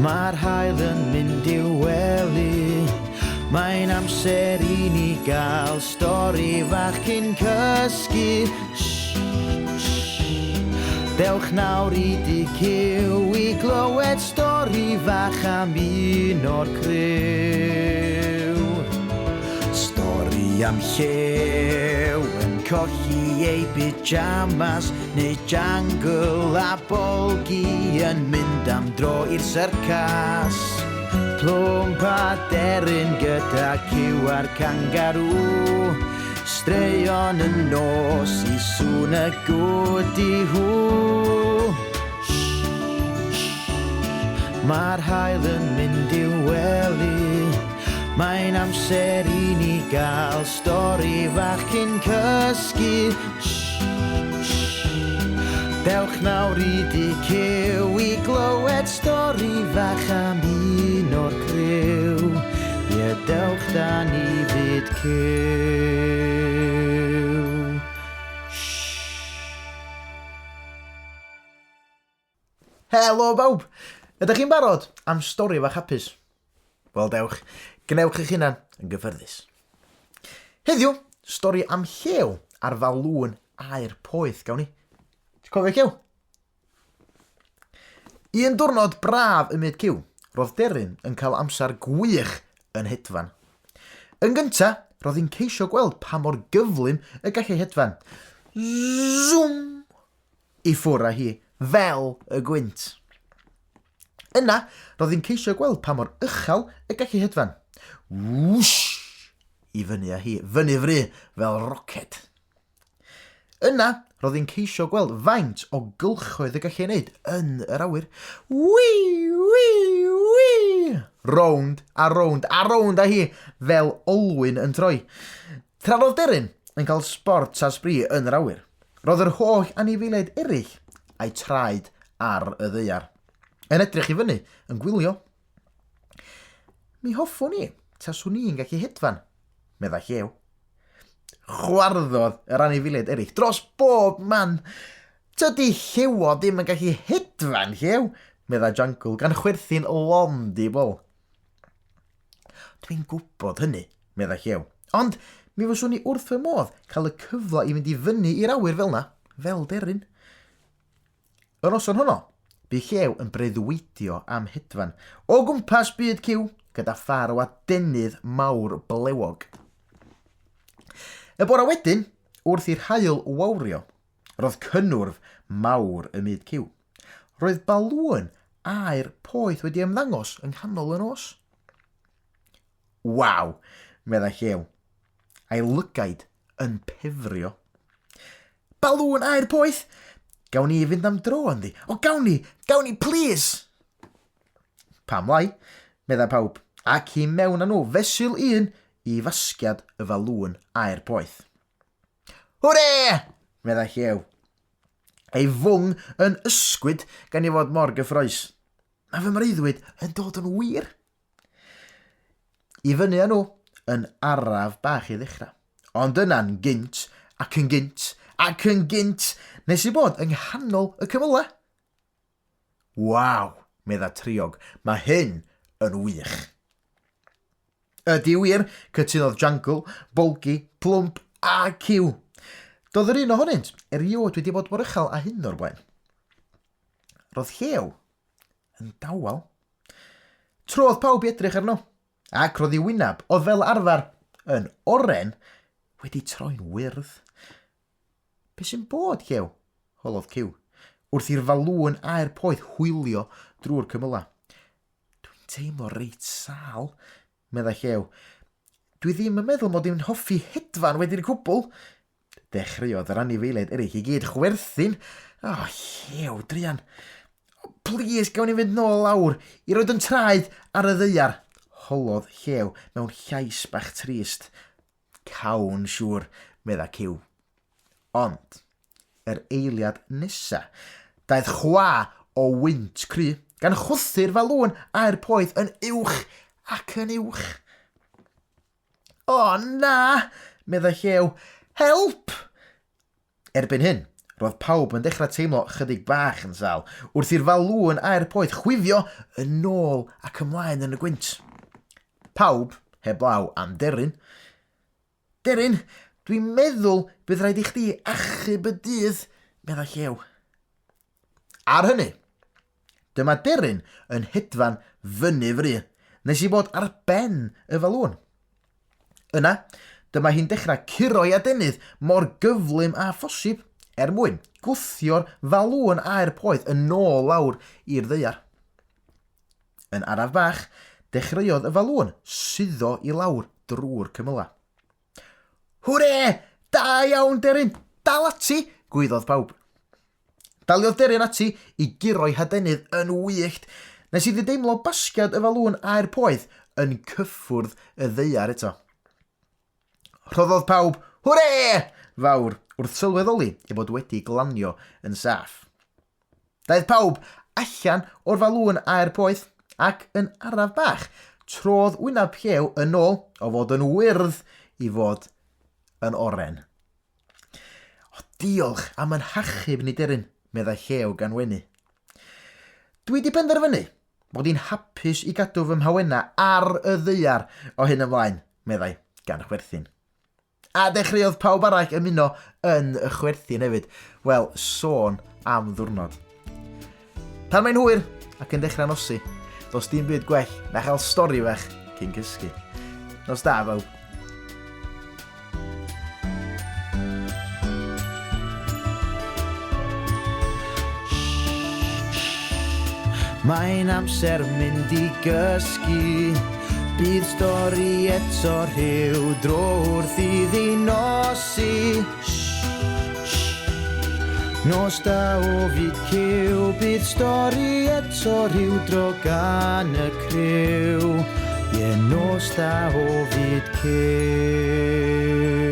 Mae'r haul yn mynd i'w wely, mae'n amser I ni gael stori fach cyn cysgu. Dewch nawr I dy cyw I glywed stori fach am un o'r criw. Stori am Llew yn colli ei pyjamas, neu jungle a bolgi yn mynd am dro i'r syrcas. Plwmp a deryn gyda cyw a'r kangaroo, straeon yn nos I sŵn y gwd I hw. Mae'r haul yn mynd i'w wely, mae'n amser I ni gael stori fach cyn cysgu. Dewch nawr I dy cyw I glywed stori fach am un o'r criw. Ie, dewch da ni fyd cyw. Helo bawb! Ydych chi'n barod am stori fach hapus? Wel dewch, gnewch eich hunan yn gyffyrddus. Heddiw, stori am Llew ar Falwn Aer Poeth gawn ni. Ti'n cofio Llew? Un diwrnod braf ymyd Cyw, roedd deryn yn cael amser gwych yn hedfan. Yn gynta, roedd hi'n ceisio gweld pa mor gyflym y gallai hedfan. Zoom! I ffwrdd â hi, fel y gwynt. Yna, roedd hi'n ceisio gweld pa mor uchel y gallai hedfan. Wwsh! I fyny â hi, fyny fry, fel roced. Yna, roedd hi'n ceisio gweld faint o gylchoedd y gallai wneud yn yr awyr. Wii, wii, wii! Rownd a rownd a rownd â hi, fel olwyn yn troi. Tra roedd deryn yn cael sport a sbri yn yr awyr, roedd yr holl anifeiliaid eraill a'i traed ar y ddaear. Yn edrych I fyny, yn gwylio. Mi hoffwn ni, taswn ni'n gallu hedfan, medda Llew. Chwarddodd yr anifeiliaid eraill dros bob man. Tydi Llew ddim yn gallu hedfan, Llew, medda Jungle, gan chwerthu'n lond I bol. Dwi'n gwybod hynny, medda Llew, ond mi fyswn ni wrth fy modd cael y cyfle I fynd I fyny i'r awyr fel na, fel deryn. Yn noson honno, bu Llew yn breuddwydio am hedfan o gwmpas byd Cyw gyda pharo a denydd mawr blewog. Y bore wedyn, wrth i'r haul wawrio, roedd cynnwrf mawr y myd Cyw. Roedd Falwn Aer Poeth wedi ymddangos yng nghanol y nos. Waw, medda Llew, a'i lygaid yn pefrio. Falwn Aer Poeth, gawn ni fynd am dro ynddi. O, gawn ni, please! Pam lai, medda pawb, ac I mewn â nhw fesul un I fasgiad y Falwn Aer Poeth. Hwre! Medda Llew. Ei fwng yn ysgwyd gan I fod mor gyffroes. A fy mreiddwyd yn dod yn wir. I fyny â nhw yn araf bach I ddechrau. Ond yna'n gynt ac yn gynt ac yn gynt nes I bod yng nghanol y cymylau. Waw, medda triog, mae hyn yn wych. Ydi wir, cytunodd Jungle, Bolgi, Plwmp a Cyw. Doedd yr un ohonynt eriod wedi bod mor uchel a hyn o'r blaen. Roedd Llew yn dawel. Trodd pawb I edrych arno, ac roedd I wynab oedd fel arfer yn oren wedi troi'n wyrdd. Be sy'n bod, Llew? Holodd Cyw, wrth i'r Falwn Aer Poeth hwylio drwy'r cymylau. Dwi'n teimlo reit sal, medda Llew. Dwi ddim yn meddwl mod i'n hoffi hedfan wedi'r cwbl. Dechreuodd yr anifeiliaid eraill I gyd chwerthin. O, Llew, drian. Please, gawn ni fynd nôl lawr I roed yn traed ar y ddaear. Holodd Llew mewn llais bach trist. Cawn siŵr, medda Cyw. Ond, yr eiliad nesa, daeth chwa o wynt cry, gan chwthu'r Falwn Aer Poeth yn uwch ac yn uwch. O na, medda Llew, help! Erbyn hyn, roedd pawb yn dechrau teimlo chydig bach yn sal, wrth i'r Falwn Aer Poeth chwifio yn ôl ac ymlaen yn y gwynt. Pawb, heblaw am Deryn. Deryn, dwi'n meddwl bydd rhaid i chdi achub y dydd, medda Llew. Ar hynny, dyma Deryn yn hedfan fyny fry, nes i bod ar ben y Falwn. Yna, dyma hi'n dechrau curo i adenydd mor gyflym a phosib mwyn gwthio'r Falwn Aer Poeth yn ôl lawr i'r ddaear. Yn araf bach, dechreuodd y Falwn suddo i lawr drwy'r cymyla. Hwre! Da iawn, Deryn! Dal ati! Gwyddodd pawb. Daliodd Deryn ati i guro'i hadenydd yn wyllt, nes iddi deimlo basgiad y Falwn Aer Poeth yn cyffwrdd y ddaear eto. Rhoddodd pawb, hwre! Fawr, wrth sylweddoli ei bod wedi glanio yn saff. Daeth pawb allan o'r Falwn Aer Poeth ac yn araf bach trodd wyneb Llew yn ôl o fod yn wyrdd i fod yn oren. O, diolch am yn hachub ni Deryn, medda Llew gan wenu. Dwi di penderfynu bod i'n hapus i gadw fy mhawenna ar y ddaear o hyn ymlaen, meddai gan chwerthin. A dechreuodd pawb arall ymuno yn y chwerthin hefyd. Wel, sôn am ddiwrnod. Pan mae'n hwyr ac yn dechrau nosi, does dim byd gwell na chael stori fach cyn cysgu. Nos da, fawr. Mae'n amser mynd i gysgu, bydd stori eto rhyw dro wrth iddi nosi. Nos da o fyd cyw, bydd stori eto rhyw dro gan y criw. Ie, nos da o fyd cyw.